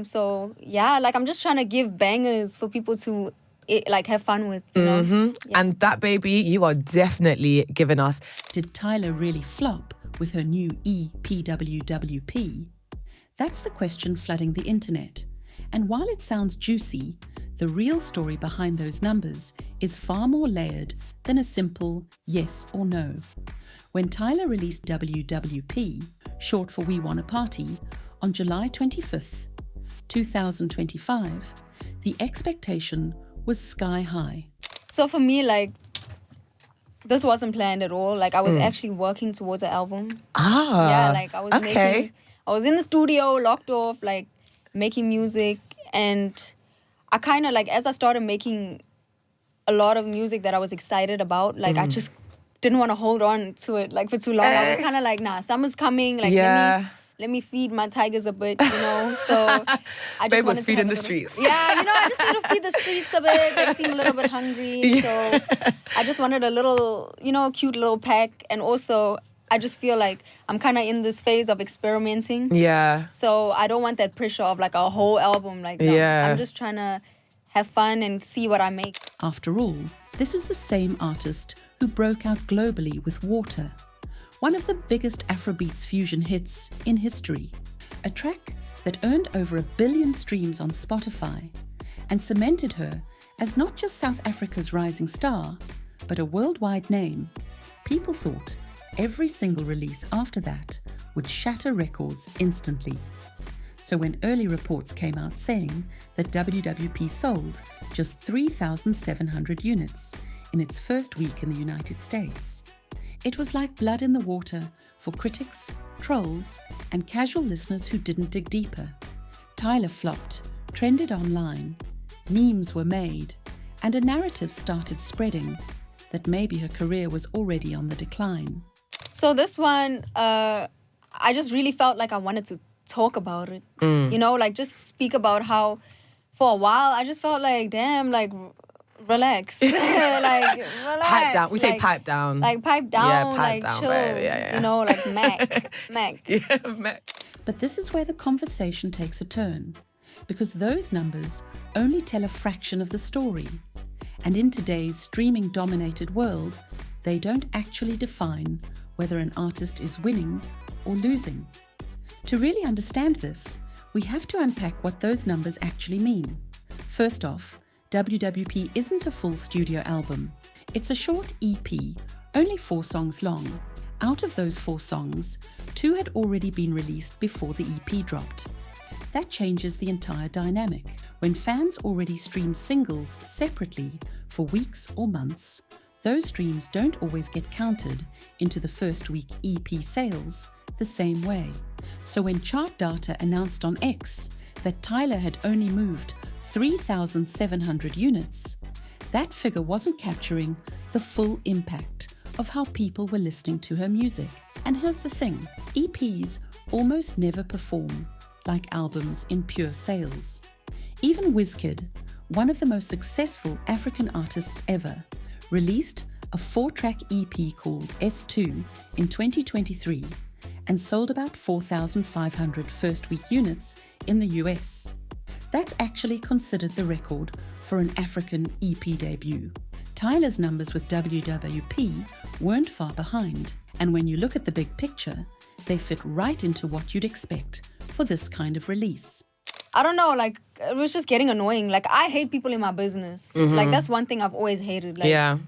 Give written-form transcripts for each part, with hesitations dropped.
So yeah, like I'm just trying to give bangers for people to like have fun with, you know? Yeah. And that, baby, you are definitely giving us. Did Tyla really flop with her new WWP? That's the question flooding the internet. And while it sounds juicy, the real story behind those numbers is far more layered than a simple yes or no. When Tyla released WWP, short for We Wanna Party, on July 25th, 2025, the expectation was sky high. So for me, like, this wasn't planned at all. Like, I was actually working towards an album. Yeah, like I was in the studio, locked off, like making music, and I kind of like, as I started making a lot of music that I was excited about, like I just didn't want to hold on to it like for too long. I was kind of like, nah, summer's coming, like let me feed my tigers a bit, you know. So I just Babe was wanted feeding to the have streets. Yeah, you know, I just need to feed the streets a bit. They seem a little bit hungry, so I just wanted a little, you know, cute little pack. And also, I just feel like I'm kind of in this phase of experimenting. Yeah. So I don't want that pressure of like a whole album. Like, no, I'm just trying to have fun and see what I make. After all, this is the same artist who broke out globally with Water, one of the biggest Afrobeats fusion hits in history. A track that earned over 1 billion streams on Spotify and cemented her as not just South Africa's rising star, but a worldwide name. People thought every single release after that would shatter records instantly. So when early reports came out saying that WWP sold just 3,700 units in its first week in the United States, it was like blood in the water for critics, trolls, and casual listeners who didn't dig deeper. Tyla Flopped trended online, memes were made, and a narrative started spreading that maybe her career was already on the decline. So this one, I just really felt like I wanted to talk about it. You know, like just speak about how for a while I just felt like, damn, like relax. Like relax. Pipe down. We say like, pipe down. Like pipe down, Yeah, pipe like down, chill. babe. Yeah. You know, like Mac. Yeah, Mac. But this is where the conversation takes a turn, because those numbers only tell a fraction of the story. And in today's streaming-dominated world, they don't actually define whether an artist is winning or losing. To really understand this, we have to unpack what those numbers actually mean. First off, WWP isn't a full studio album. It's a short EP, only 4 songs long. Out of those 4 songs, 2 had already been released before the EP dropped. That changes the entire dynamic. When fans already stream singles separately for weeks or months, those streams don't always get counted into the first week EP sales the same way. So when chart data announced on X that Tyla had only moved 3,700 units, that figure wasn't capturing the full impact of how people were listening to her music. And here's the thing, EPs almost never perform like albums in pure sales. Even Wizkid, one of the most successful African artists ever, released a 4-track EP called S2 in 2023 and sold about 4,500 first-week units in the US. That's actually considered the record for an African EP debut. Tyla's numbers with WWP weren't far behind, and when you look at the big picture, they fit right into what you'd expect for this kind of release. I don't know, like, it was just getting annoying. Like, I hate people in my business. Like, that's one thing I've always hated. Like,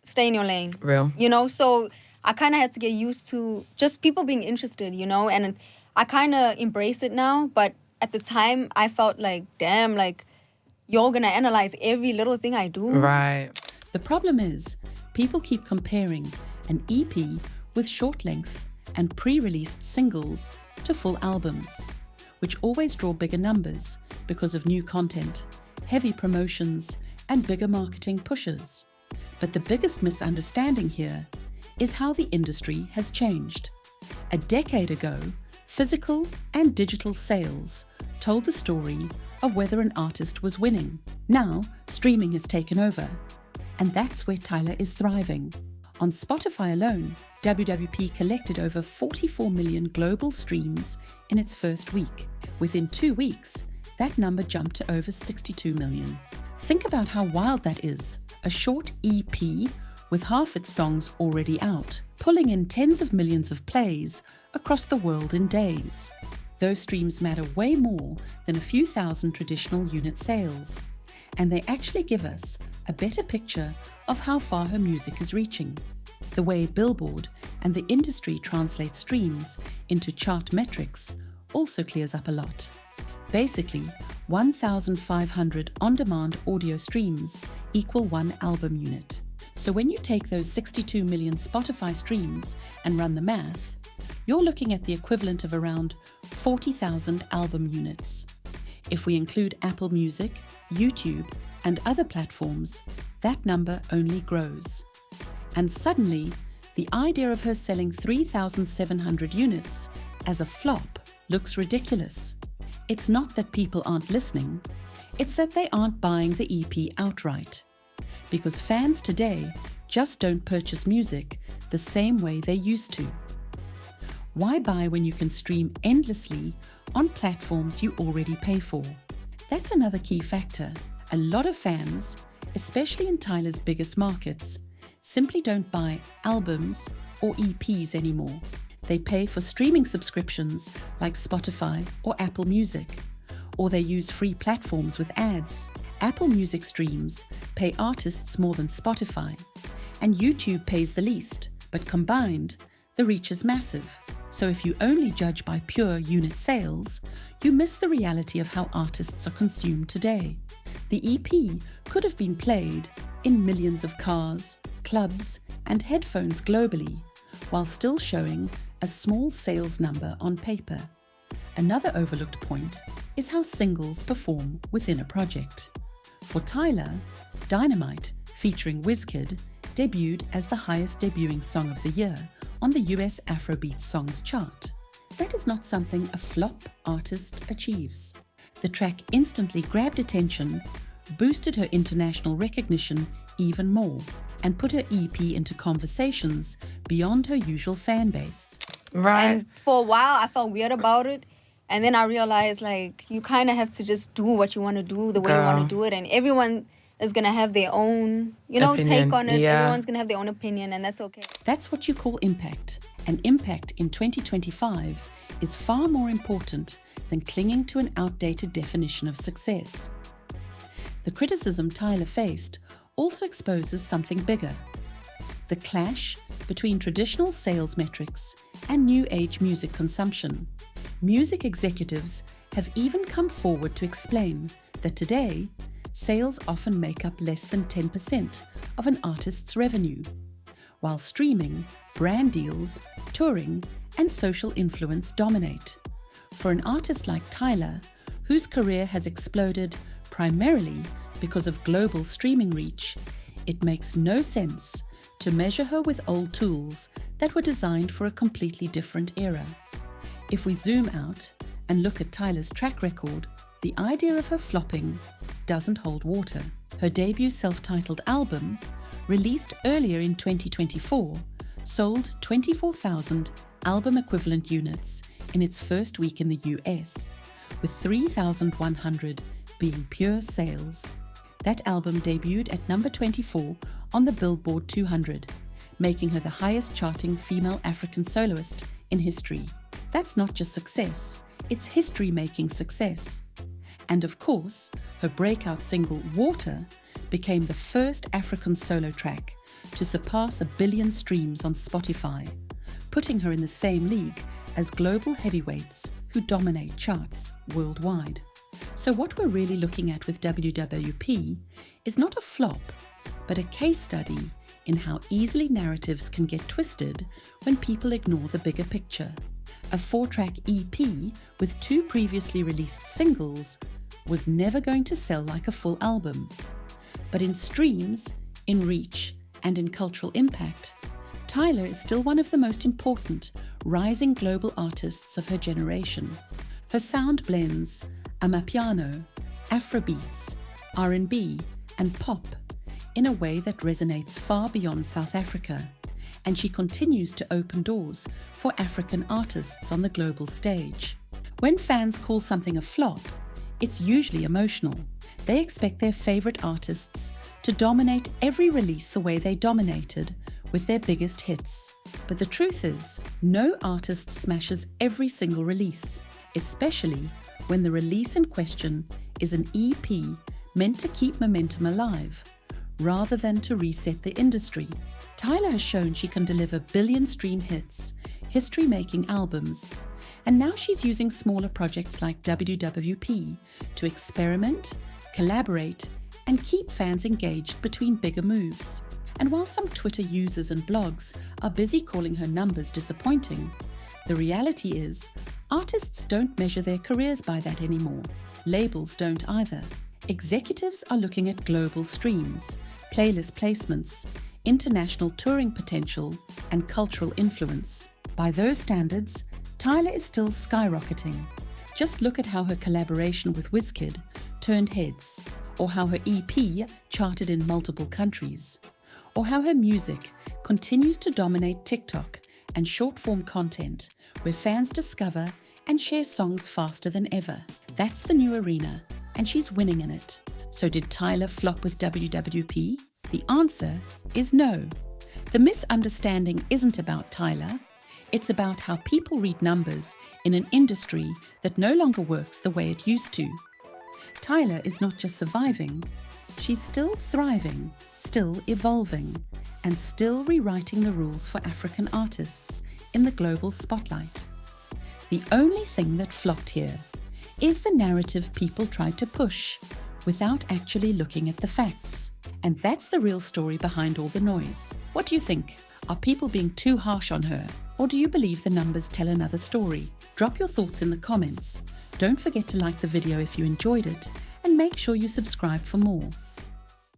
stay in your lane. Real. You know, so I kind of had to get used to just people being interested, you know, and I kind of embrace it now, but at the time, I felt like, damn, like, you're going to analyze every little thing I do. Right. The problem is, people keep comparing an EP with short length and pre-released singles to full albums, which always draw bigger numbers because of new content, heavy promotions, and bigger marketing pushes. But the biggest misunderstanding here is how the industry has changed. A decade ago, physical and digital sales told the story of whether an artist was winning. Now, streaming has taken over, and that's where Tyla is thriving. On Spotify alone, WWP collected over 44 million global streams in its first week. Within 2 weeks, that number jumped to over 62 million. Think about how wild that is. A short EP with half its songs already out, pulling in tens of millions of plays across the world in days. Those streams matter way more than a few thousand traditional unit sales, and they actually give us a better picture of how far her music is reaching. The way Billboard and the industry translate streams into chart metrics also clears up a lot. Basically, 1,500 on-demand audio streams equal one album unit. So when you take those 62 million Spotify streams and run the math, you're looking at the equivalent of around 40,000 album units. If we include Apple Music, YouTube, and other platforms, that number only grows. And suddenly, the idea of her selling 3,700 units as a flop looks ridiculous. It's not that people aren't listening, it's that they aren't buying the EP outright. Because fans today just don't purchase music the same way they used to. Why buy when you can stream endlessly on platforms you already pay for? That's another key factor. A lot of fans, especially in Tyla's biggest markets, simply don't buy albums or EPs anymore. They pay for streaming subscriptions like Spotify or Apple Music, or they use free platforms with ads. Apple Music streams pay artists more than Spotify, and YouTube pays the least, but combined, the reach is massive. So if you only judge by pure unit sales, you miss the reality of how artists are consumed today. The EP could have been played in millions of cars, clubs, and headphones globally, while still showing a small sales number on paper. Another overlooked point is how singles perform within a project. For Tyla, Dynamite, featuring Wizkid, debuted as the highest debuting song of the year on the US Afrobeat Songs chart. That is not something a flop artist achieves. The track instantly grabbed attention, boosted her international recognition even more, and put her EP into conversations beyond her usual fan base. Right. And for a while, I felt weird about it. And then I realized, like, you kind of have to just do what you want to do the way you want to do it. And everyone is going to have their own, opinion. Take on it. Yeah. Everyone's going to have their own opinion, and that's okay. That's what you call impact. And impact in 2025 is far more important than clinging to an outdated definition of success. The criticism Tyla faced also exposes something bigger: the clash between traditional sales metrics and new age music consumption. Music executives have even come forward to explain that today, sales often make up less than 10% of an artist's revenue, while streaming, brand deals, touring, and social influence dominate. For an artist like Tyla, whose career has exploded primarily because of global streaming reach, it makes no sense to measure her with old tools that were designed for a completely different era. If we zoom out and look at Tyla's track record, the idea of her flopping doesn't hold water. Her debut self-titled album, released earlier in 2024, sold 24,000 album equivalent units in its first week in the US, with 3,100 being pure sales. That album debuted at number 24 on the Billboard 200, making her the highest charting female African soloist in history. That's not just success, it's history-making success. And of course, her breakout single Water became the first African solo track to surpass 1 billion streams on Spotify, putting her in the same league as global heavyweights who dominate charts worldwide. So what we're really looking at with WWP is not a flop, but a case study in how easily narratives can get twisted when people ignore the bigger picture. A 4-track EP with 2 previously released singles was never going to sell like a full album. But in streams, in reach, and in cultural impact, Tyla is still one of the most important rising global artists of her generation. Her sound blends amapiano, Afrobeats, R&B, and pop in a way that resonates far beyond South Africa, and she continues to open doors for African artists on the global stage. When fans call something a flop, It's usually emotional. They expect their favorite artists to dominate every release the way they dominated with their biggest hits. But the truth is, no artist smashes every single release, especially when the release in question is an EP meant to keep momentum alive, rather than to reset the industry. Tyla has shown she can deliver billion-stream hits, history-making albums, and now she's using smaller projects like WWP to experiment, collaborate, and keep fans engaged between bigger moves. And while some Twitter users and blogs are busy calling her numbers disappointing, the reality is artists don't measure their careers by that anymore. Labels don't either. Executives are looking at global streams, playlist placements, international touring potential, and cultural influence. By those standards, Tyla is still skyrocketing. Just look at how her collaboration with Wizkid turned heads, or how her EP charted in multiple countries, or how her music continues to dominate TikTok and short-form content where fans discover and share songs faster than ever. That's the new arena, and she's winning in it. So did Tyla flop with WWP? The answer is no. The misunderstanding isn't about Tyla. It's about how people read numbers in an industry that no longer works the way it used to. Tyla is not just surviving, she's still thriving, still evolving, and still rewriting the rules for African artists in the global spotlight. The only thing that flopped here is the narrative people tried to push without actually looking at the facts. And that's the real story behind all the noise. What do you think? Are people being too harsh on her? Or do you believe the numbers tell another story? Drop your thoughts in the comments. Don't forget to like the video if you enjoyed it, and make sure you subscribe for more.